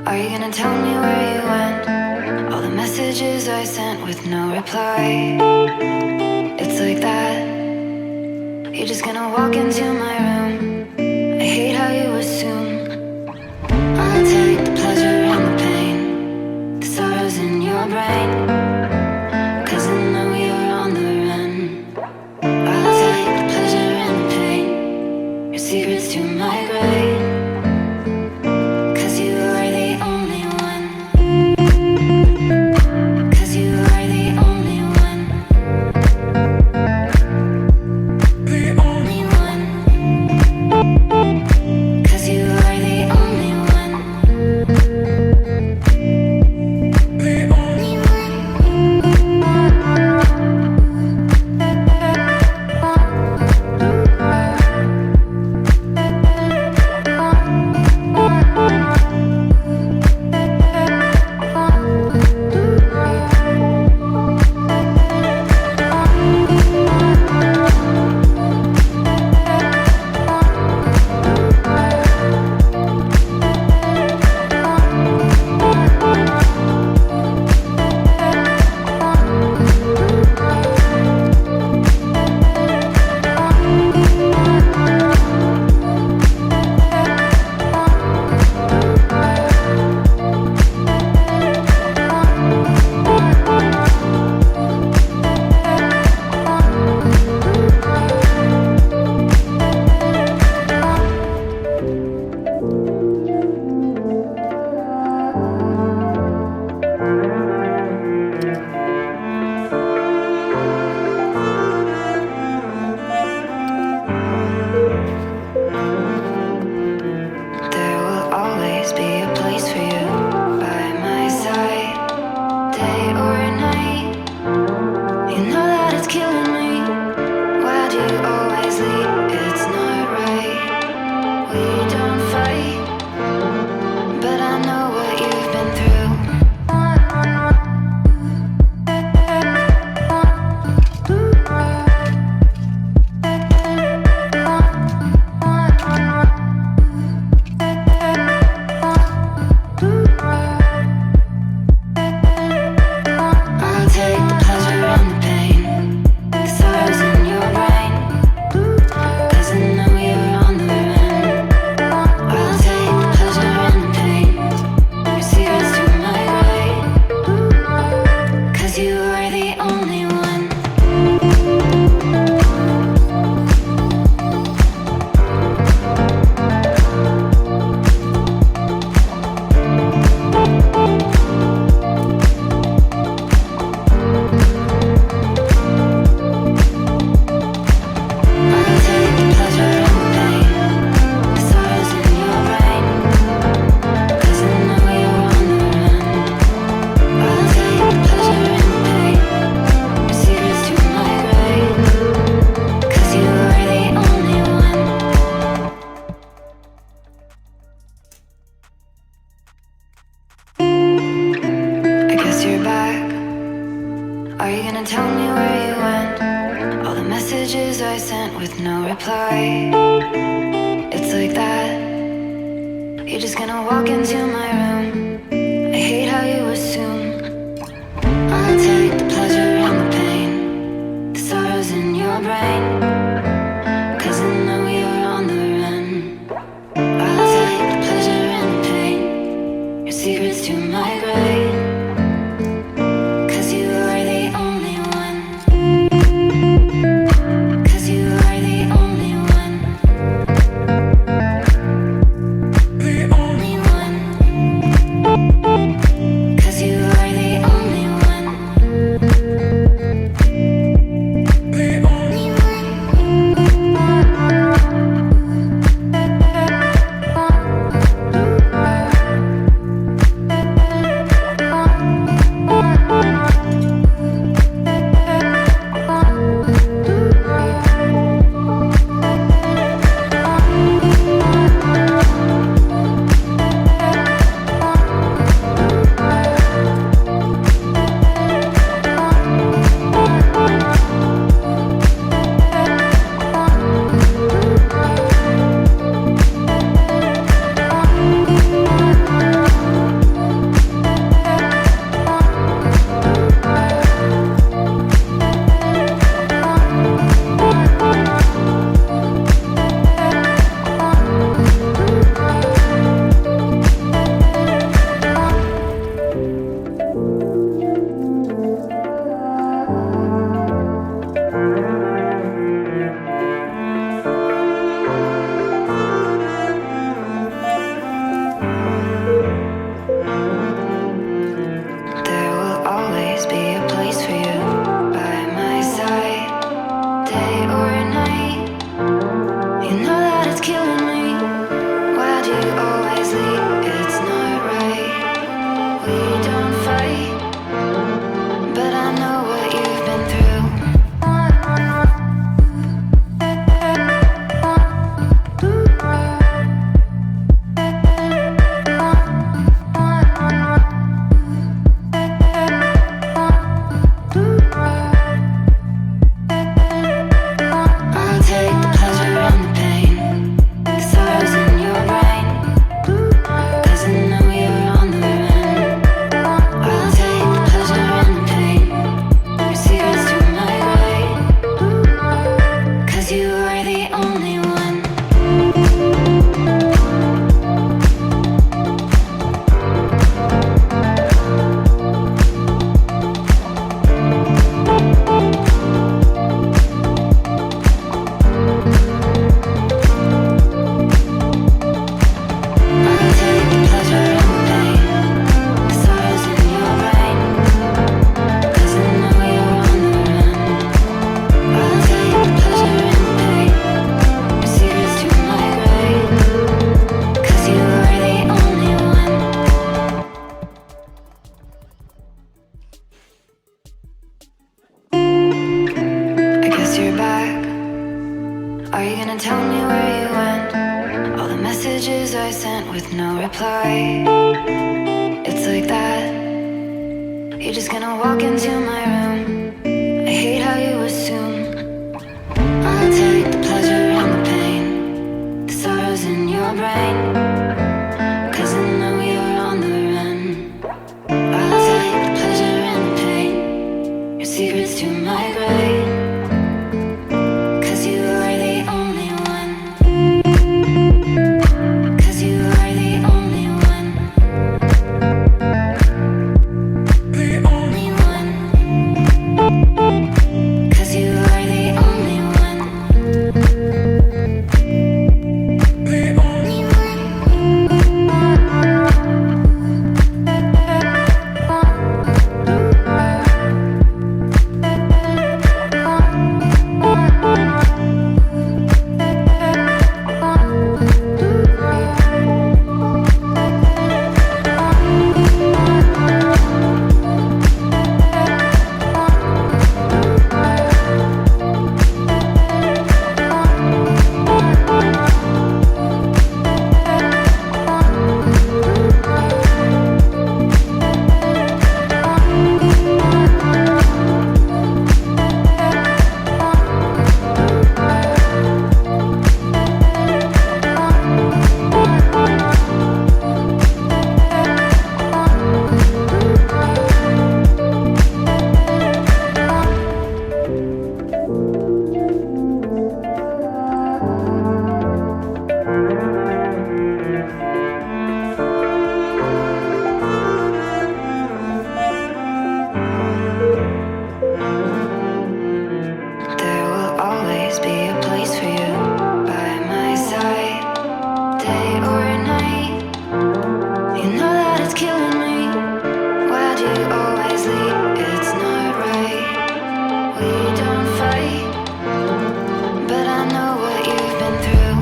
Are you gonna tell me where you went? All the messages I sent with no reply. It's like that. You're just gonna walk into my room. I hate how you assume I'll take the pleasure and the pain, the sorrows in your brain, 'cause I know you're on the run. I'll take the pleasure and the pain, your secrets to my grave, 'cause you are the only one. 'Cause you are the only one. The only one. 'Cause you are the only one. The only one. There will always be a place for you by my side, day or night. You know that it's killing me. Why do you always leave? It's not right. We don't fight, but I know what you've been through. I'll take the pleasure and the pain, the sorrows in your brain, 'cause I know you're on the run. I'll take the pleasure and the pain, your secrets to my grave, 'cause you are the only one. I'll take the pleasure and the pain, the sorrows in your brain, 'cause I know you're on the run. I'll take the pleasure and the pain, your secrets to my grave, 'cause you are the only one. I guess you're back. Are you gonna tell me where you went? All the messages I sent with no reply. It's like that. You're just gonna walk into my room. I hate how you assume I'll take the pleasure and the pain, the sorrows in your brain, 'cause I know you're on the run. I'll take the pleasure and the pain, your secrets to my grave, 'cause you are the only one. 'Cause you are the only one. The only one. sent with no reply. It's like that. You're just gonna walk into my room. I hate how you assume I'll take the pleasure and the pain, the sorrows in your brain, 'cause I know you're on the run. I'll take the pleasure and the pain, your secrets to my grave, 'cause you are the only one. 'Cause you are the only one. The only one. 'Cause you are the only one. The only one. There will always be a place for you by my side, day or night. You know that it's killing me. Why do you always leave? It's not right. We don't fight, but I know what you've been through.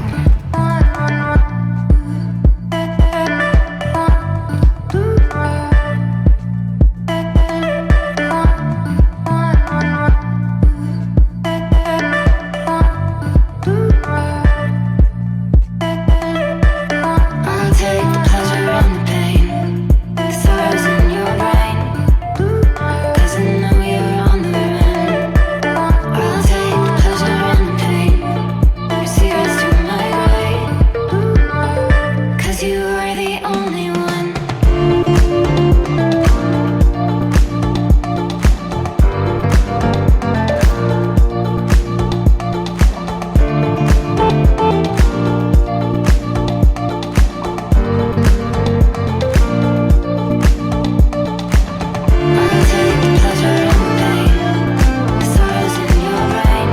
I'll take the pleasure and the pain, the sorrows in your brain, 'cause I know you're on the run. I'll take the pleasure and the pain, your secrets to my grave, 'cause you are the only one. I'll take the pleasure and the pain, the sorrows in your brain,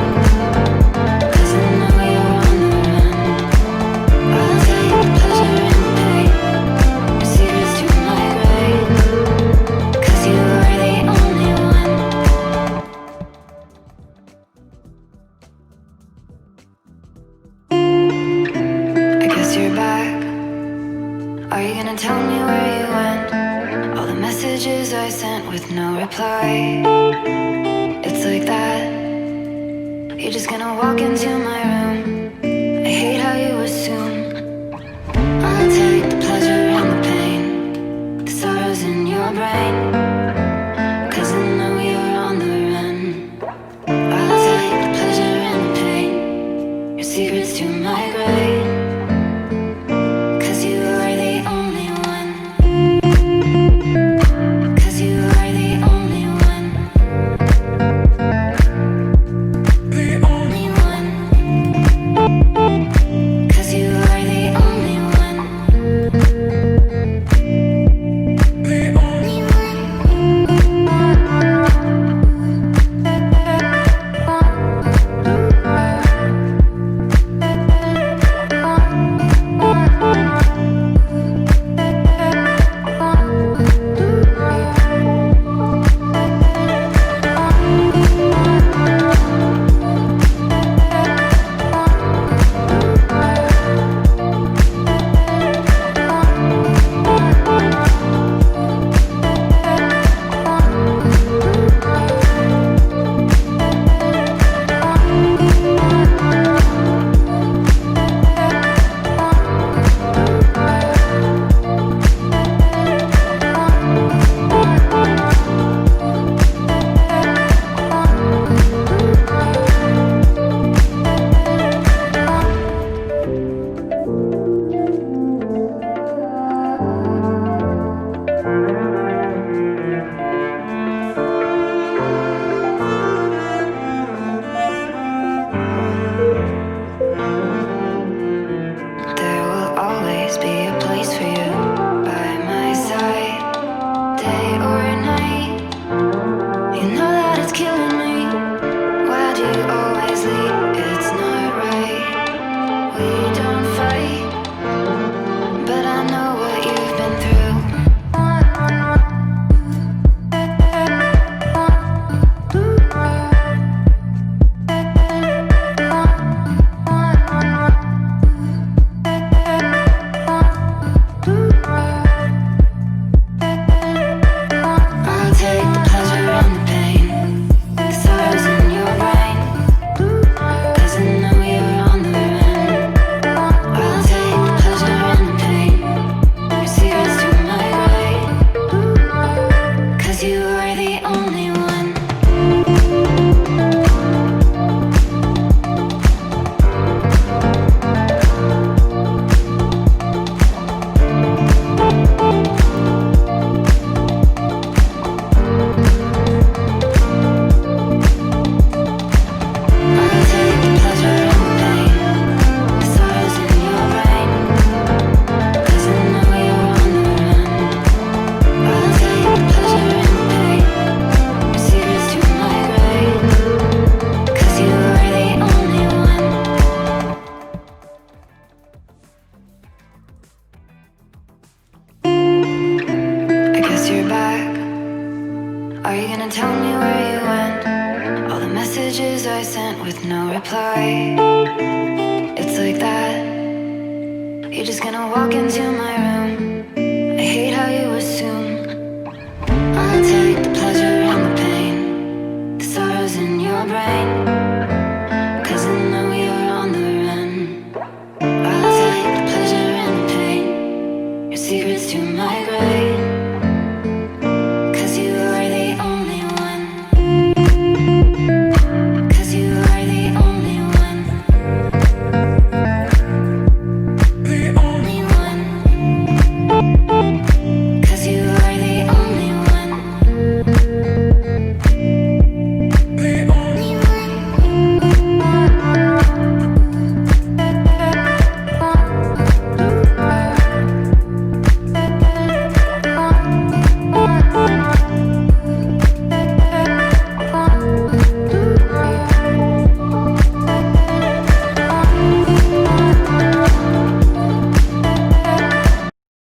'cause I know you're on the run. I'll take the pleasure and the pain, your secrets to my grave, 'cause you are the only one. I guess you're back. Are you gonna tell me where you went? All the messages I sent with no reply. It's like that. You're just gonna walk into my room. I hate how you assume I'll take the pleasure and the pain, the sorrows in your brain, 'cause I know you're on the run. I'll take the pleasure and the pain, your secrets to my grave, 'cause you are the only one. 'Cause you are the only one. The only one. Are you gonna tell me where you went? All the messages I sent with no reply. It's like that. You're just gonna walk into my room